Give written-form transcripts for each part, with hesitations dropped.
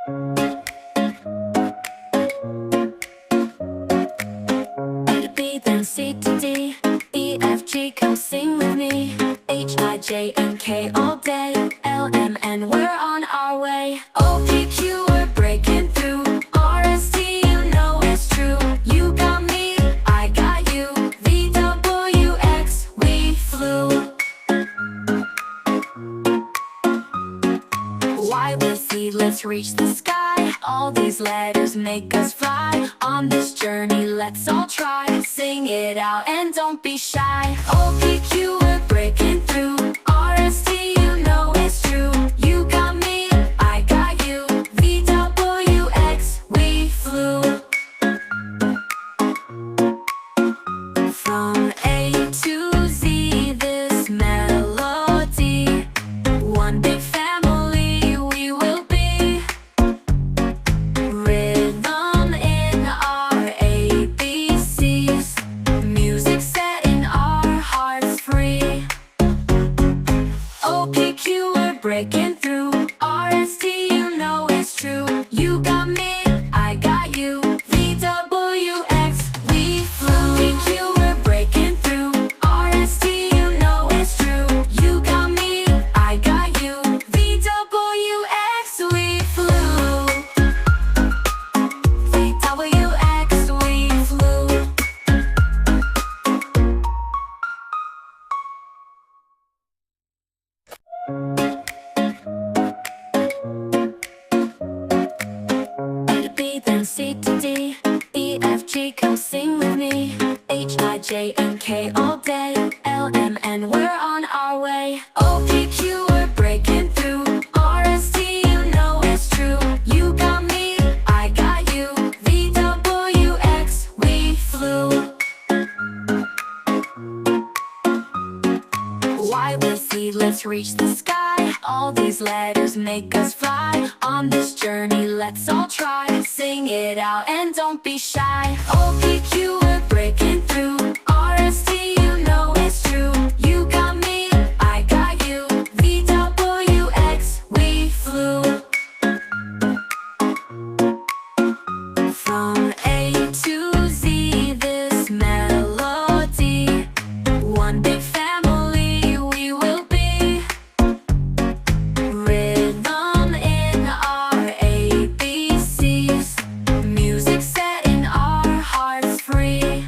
A to B, then C to D, E, F, G, come sing with me. H, I, J, and K all day, L, M, N, we're on our way. O, P, Q, we're breaking through. R, S, T, you know it's true. You got me, I got you. V, W, X, we flew. Y with Z, let's reach the sky. All these letters make us fly. On this journey, let's all try. Sing it out and don't be shy. O, P, Q, we're breaking through. R, S, T, you know it's true. You got me, I got you. V, W, X, we flew. From A to Z, this melody. One big family we will be. Rhythm in our ABCs. Music setting our hearts free. O, P, Q, we're breaking through. R, S, T, you know it's true. You got me, I got you. V, W, X, we flew. P, Q, we're breaking through. R, S, T, you know it's true. You got me, I got you. V, W, X, we flew. V, W, X, we flew. A to B, then C to D, E, F, G, come sing with me. H, I, J, and K all day, L, M, N, we're on our way. O, P, Q, we're breaking through. R, S, T, you know it's true. You got me, I got you. V, W, X, we flew. Y with Z, let's reach the sky. All these letters make us fly. On this journey, let's all try. Sing it out and don't be shy. O, P, Q, we're breaking through. R, S, T, you know it's true. You got me, I got you. V, W, X, we flew. From A to Z, this melody. One big family we will be. Rhythm in our ABCs. Music setting our hearts free.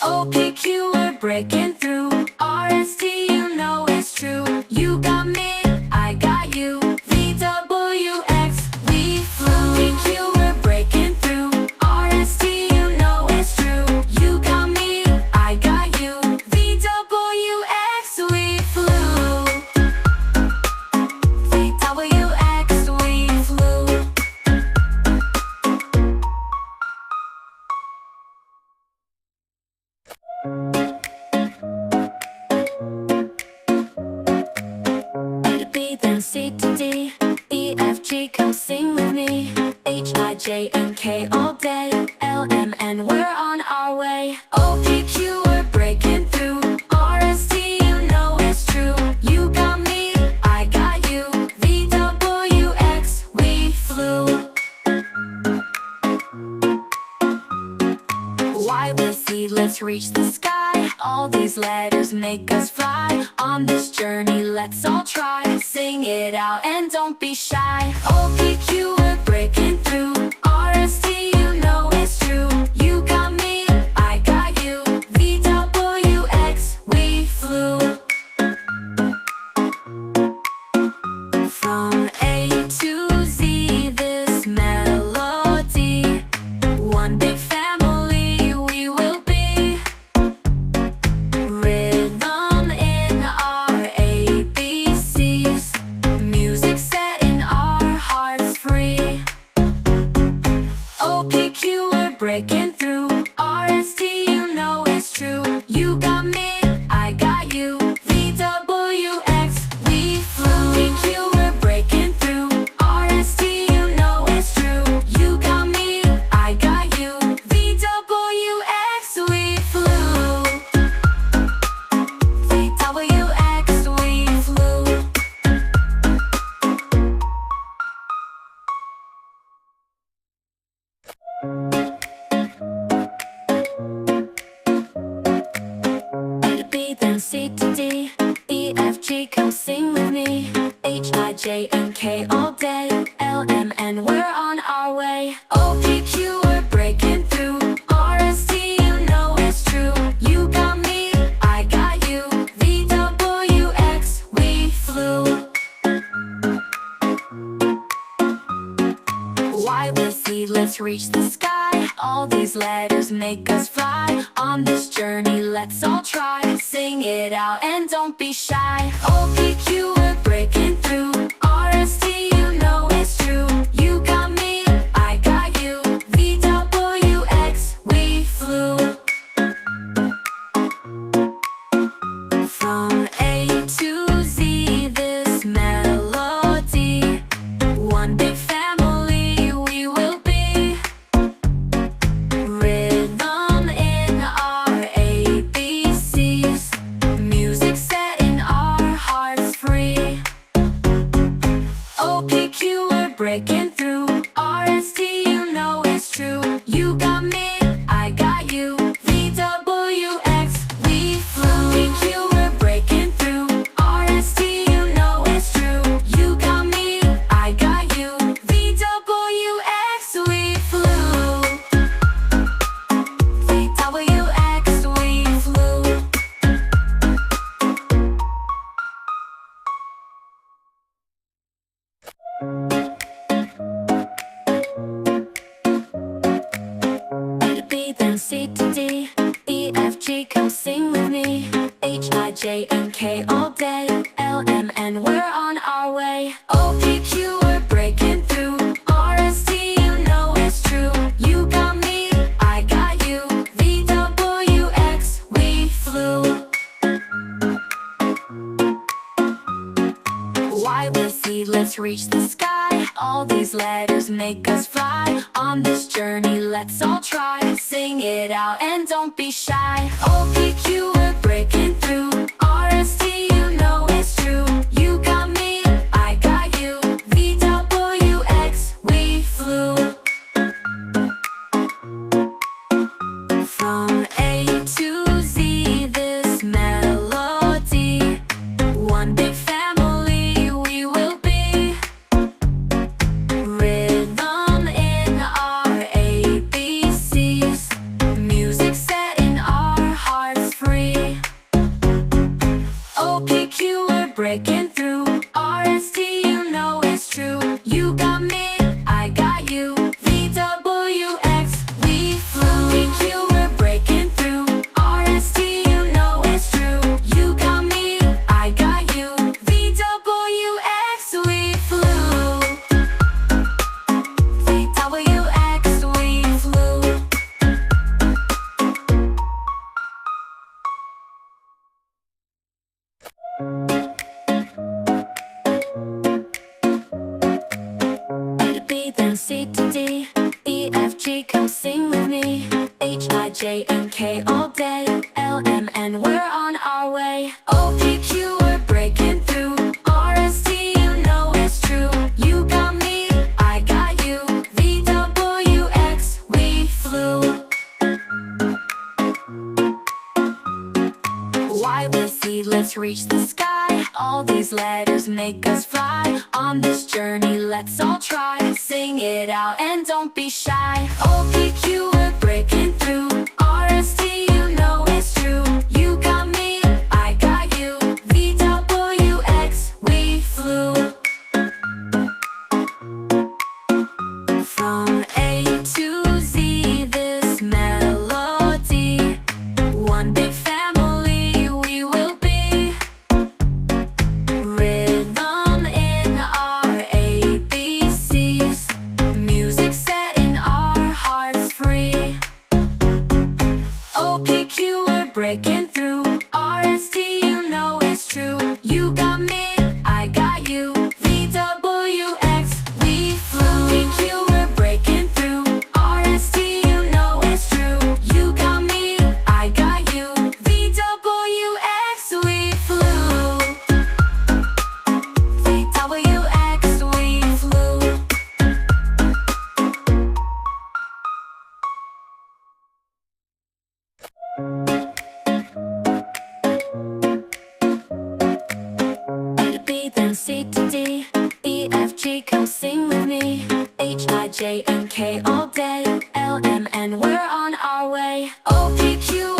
O, P, Q, we're breaking through. R, S, T, you know it's true. You got me, I got you. V, W, X, we flew. P, Q, we're breaking through. R, S, T, you know it's true. You got me, I got you. V, W, X, we flew. V, W, X, we flew. A to B, then C to D, E, F, G, come sing with me. H, I, J, and K all day, L, M, N, we're on our way. O, P, Q, we're breaking through. R, S, T, you know it's true. You got me, I got you. V, W, X, we flew. Y with Z, let's reach the sky. All these letters make us fly. On this journey, let's all try. Sing it out and don't be shy. O, P, Q, we're breaking through. R, S, T, you know it's true. You got me, I got you. V, W, X, we flew. From A to Z, this melody. One big family we will be. Rhythm in our ABCs. Music setting our hearts J, and K all day. L, M, N, we're on our way. O, P, Q, we're breaking through. R, S, T, you know it's true. You got me, I got you. V, W, X, we flew. Y with Z, let's reach the sky. All these letters make us fly. On this journey, let's all try. Sing it out and don't be shy. O, P, Q, we're breaking through. R, S, T, you know it's true. You got me, I got you. V, W, X, we flew. From A to Z, this melody, one big family we will be. Rhythm in our ABCs, music setting our hearts free. O, P, Q, we're breaking through. R, S, T, you know it's true. You got me, I got you. V, W, X, we flew. P, Q, we're breaking through. R, S, T, you know it's true. You got me, I got you. V, W, X, we flew. V, W, X, we flew. A to B, then C to D, E, F, G, come sing with me. H, I, J, and K all day. L, M, N, we're on our way. O, P, Q, we're breaking through. R, S, T, you know it's true. You got me, I got you. V, W, X, we flew. Y with Z, let's reach the sky. All these letters make us fly. On this journey, let's all try. Sing it out and don't be shy. O, P, Q, we're breaking through. R, S, T, you know it's true. You got me, I got you. V, W, X, we flew. From A to Z, this melody, one big family we will be. Rhythm in our ABCs, music setting our hearts free. O, P, Q, we're breaking through. R, S, T, you know it's true. You got me, I got you. V, W, X, we flew. P, Q, we're breaking through. R, S, T, you know it's true. You got me, I got you. V, W, X, we flew. V, W, X, we flew. A to B, then C to D, E, F, G, come sing with me. H, I, J, and K all day. L, M, N, we're on our way. O, P, Q, we're breaking through. R, S, T, you know it's true. You got me, I got you. V, W, X, we flew. Y with Z, let's reach the sky. All these letters make us fly. On this journey, let's all try. Sing it out and don't be shy. O, P, Q, we're breaking through. R, S, T, you know it's true. You got me, I got you. V, W, X, we flew. From A to Z, this melody, one big family we will be. Rhythm in our ABCs, music setting our hearts free. O, P, Q, we're breaking through. R, S, T, you know it's true. You got me, I got you. V, W, X, we flew. P, Q, we're breaking through. R, S, T, you know it's true. You got me, I got you. V, W, X, we flew. V, W, X, we flew. A to B, then C to D, G, come sing with me. H, I, J, and K all day. L, M, N, we're on our way. O, P, Q,